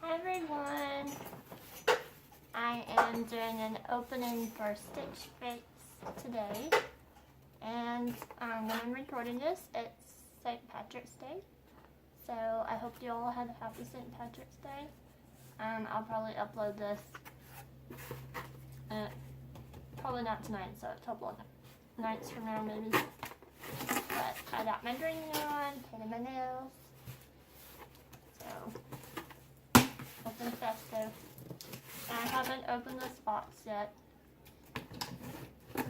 Hi everyone! I am doing an opening for Stitch Fix today, and when I'm recording this, it's St. Patrick's Day, so I hope you all had a happy St. Patrick's Day. I'll probably upload this, probably not tonight, so a couple of nights from now maybe. But I got my ring on, painted my nails, so open festive. And I haven't opened this box yet. So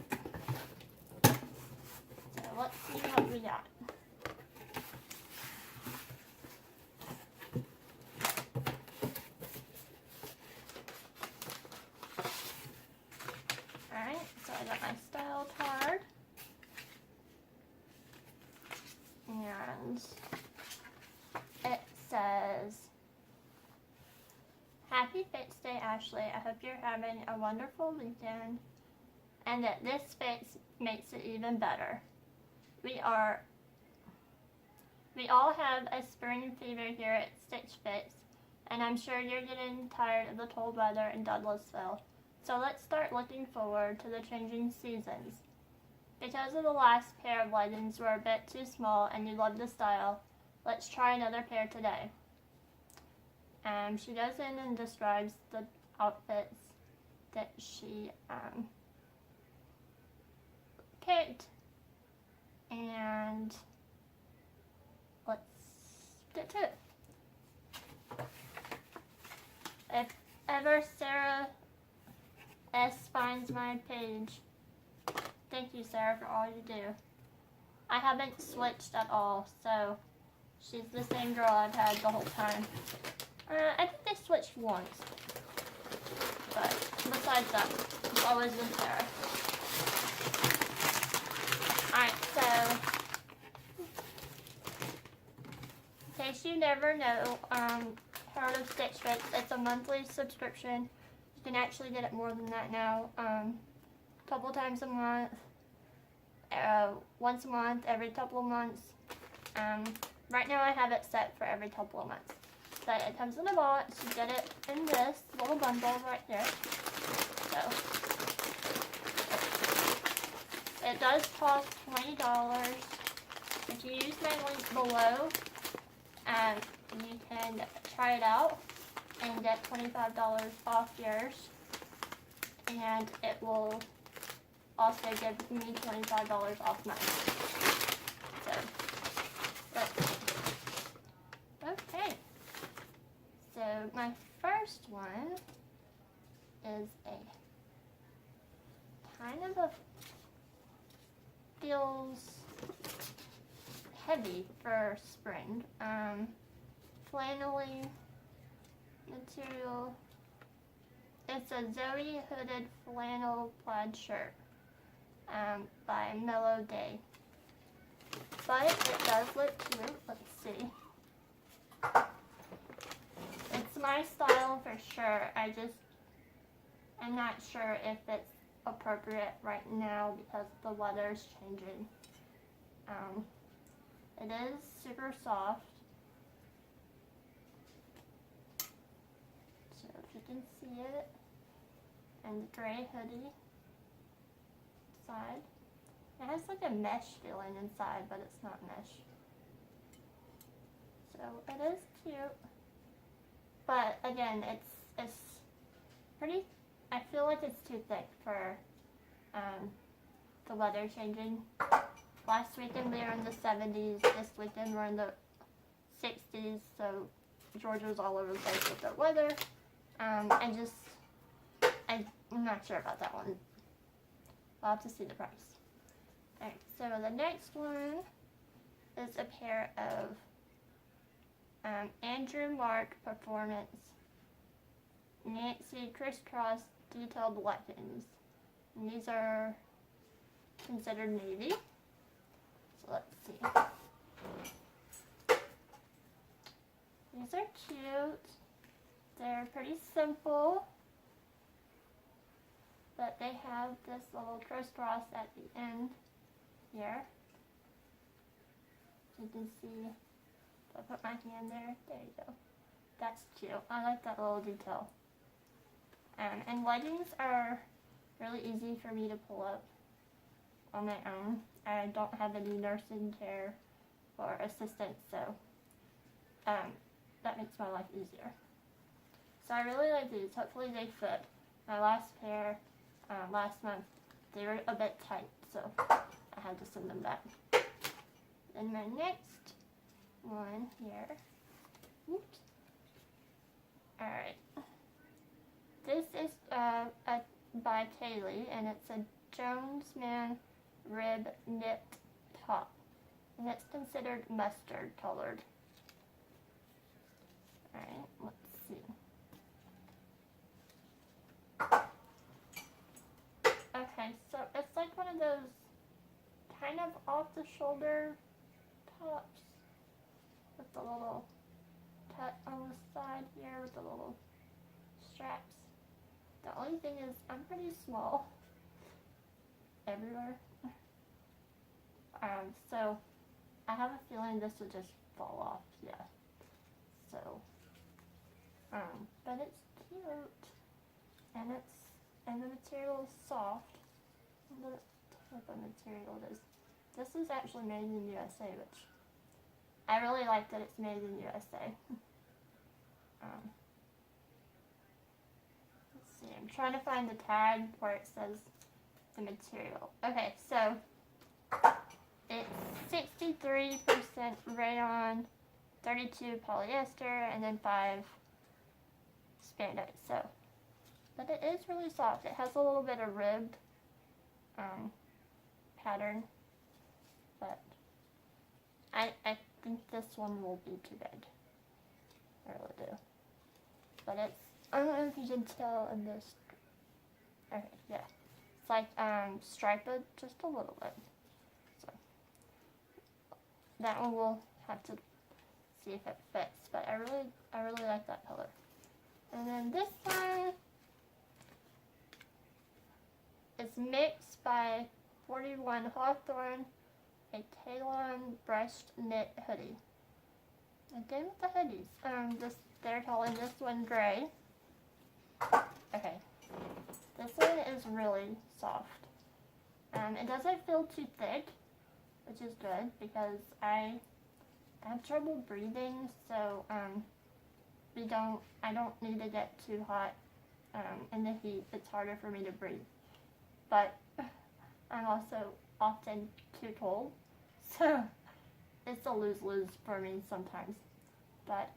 let's see what we got. Alright, so I got my style card. And it says, Happy Fix Day, Ashley. I hope you're having a wonderful weekend and that this fix makes it even better. We all have a spring fever here at Stitch Fix, and I'm sure you're getting tired of the cold weather in Douglasville. So let's start looking forward to the changing seasons. Because of the last pair of leggings were a bit too small and you love the style, let's try another pair today. She goes in and describes the outfits that she picked, and let's get to it. If ever Sarah S. finds my page, thank you, Sarah, for all you do. I haven't switched at all, so she's the same girl I've had the whole time. I think they switched once, but besides that, it's always been Sarah. Alright, so, in case you never know, heard of Stitch Fix, it's a monthly subscription. You can actually get it more than that now, a couple times a month, once a month, every couple of months. Right now I have it set for every couple of months. So it comes in a box. You get it in this little bundle right here. So it does cost $20. If you use my link below, you can try it out and get $25 off yours. And it will also give me $25 off mine. So let's see. Okay. So my first one is a kind of feels heavy for spring. Flannelly material. It's a Zoe hooded flannel plaid shirt by Mellow Day. But it does look cute. Let's see. It's my style for sure. I'm not sure if it's appropriate right now because the weather's changing. It is super soft. So if you can see it. And the gray hoodie side. It has like a mesh feeling inside, but it's not mesh. So it is cute. But again, it's pretty, I feel like it's too thick for the weather changing. Last weekend we were in the 70s, this weekend we're in the 60s, so Georgia's all over the place with the weather. I'm not sure about that one. I'll have to see the price. Alright, so the next one is a pair of Andrew Mark Performance Nancy crisscross detailed leggings. And these are considered navy. So let's see. These are cute. They're pretty simple, but they have this little crisscross at the end here. You can see, if I put my hand there, there you go. That's cute. I like that little detail. And leggings are really easy for me to pull up on my own. I don't have any nursing care or assistance, so that makes my life easier. So I really like these. Hopefully they fit. My last pair last month, they were a bit tight, so I had to send them back. Then my next one here. Oops. Alright. This is by Kaylee, and it's a Jonesman rib knit top. And it's considered mustard colored. Alright, let's see. Okay, so it's like one of those kind of off the shoulder tops with the little tut on the side here with the little straps. The only thing is I'm pretty small everywhere. So I have a feeling this would just fall off, yeah. So, but it's cute, and the material is soft. What type of material it is. This is actually made in the USA, which I really like that it's made in the USA. Let's see, I'm trying to find the tag where it says the material. Okay, so it's 63% rayon, 32 polyester, and then 5 spandex. So, but it is really soft. It has a little bit of ribbed pattern, but I think this one will be too big. I really do. But it's, I don't know if you can tell in this. Okay, yeah. It's like striped just a little bit. So that one we'll have to see if it fits. But I really like that color. And then this one is mixed by 41 Hawthorne, a Talon brushed knit hoodie. Again with the hoodies. They're calling this one gray. Okay. This one is really soft. It doesn't feel too thick, which is good because I have trouble breathing, so I don't need to get too hot in the heat. It's harder for me to breathe. But I'm also often too cold, so it's a lose-lose for me sometimes. But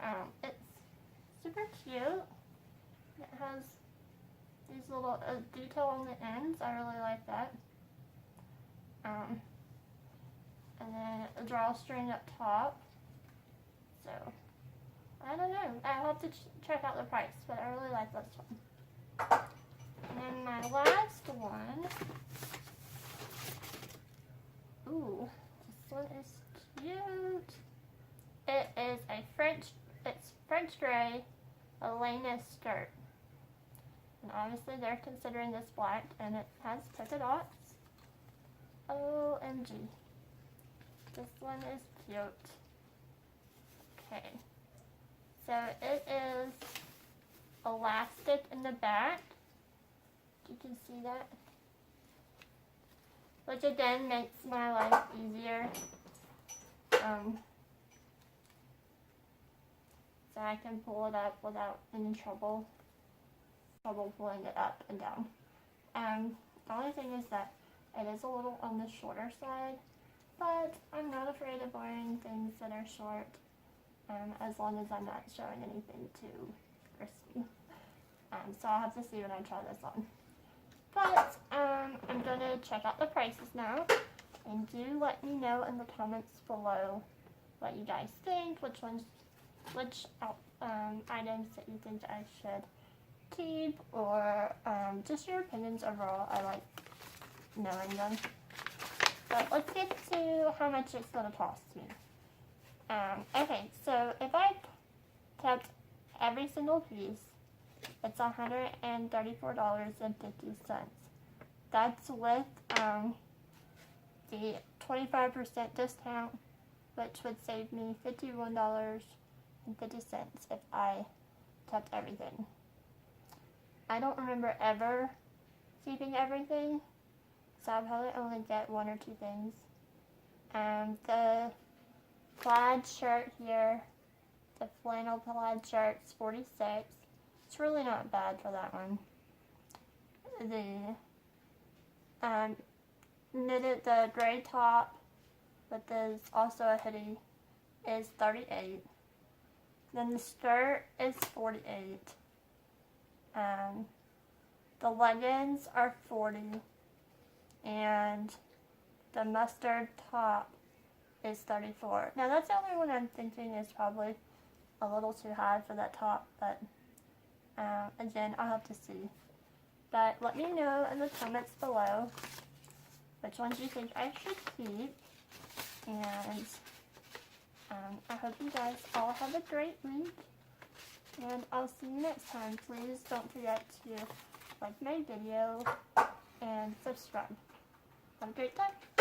it's super cute. It has these little detail on the ends. I really like that. And then a drawstring up top. So I don't know. I'll have to check out the price, but I really like this one. And then my last one. Ooh, this one is cute. It is it's French gray Elena skirt. And obviously they're considering this black, and it has polka dots. OMG. This one is cute. Okay. So it is elastic in the back. You can see that. Which again makes my life easier. So I can pull it up without any trouble pulling it up and down. The only thing is that it is a little on the shorter side, but I'm not afraid of wearing things that are short, as long as I'm not showing anything too risky. So I'll have to see when I try this on. But I'm going to check out the prices now, and do let me know in the comments below what you guys think, which items that you think I should keep, or just your opinions overall. I like knowing them. But let's get to how much it's going to cost me. Okay, so if I kept every single piece, it's $134.50. That's with the 25% discount, which would save me $51 and 50 cents if I kept everything. I don't remember ever keeping everything, so I'll probably only get 1 or 2 things. The plaid shirt here, the flannel plaid shirt's 46. It's really not bad for that one. The the gray top, but there's also a hoodie, is 38. Then the skirt is 48. The leggings are 40. And the mustard top is 34. Now that's the only one I'm thinking is probably a little too high for that top, but again, I'll have to see. But let me know in the comments below which ones you think I should keep. And I hope you guys all have a great week. And I'll see you next time. Please don't forget to like my video and subscribe. Have a great time.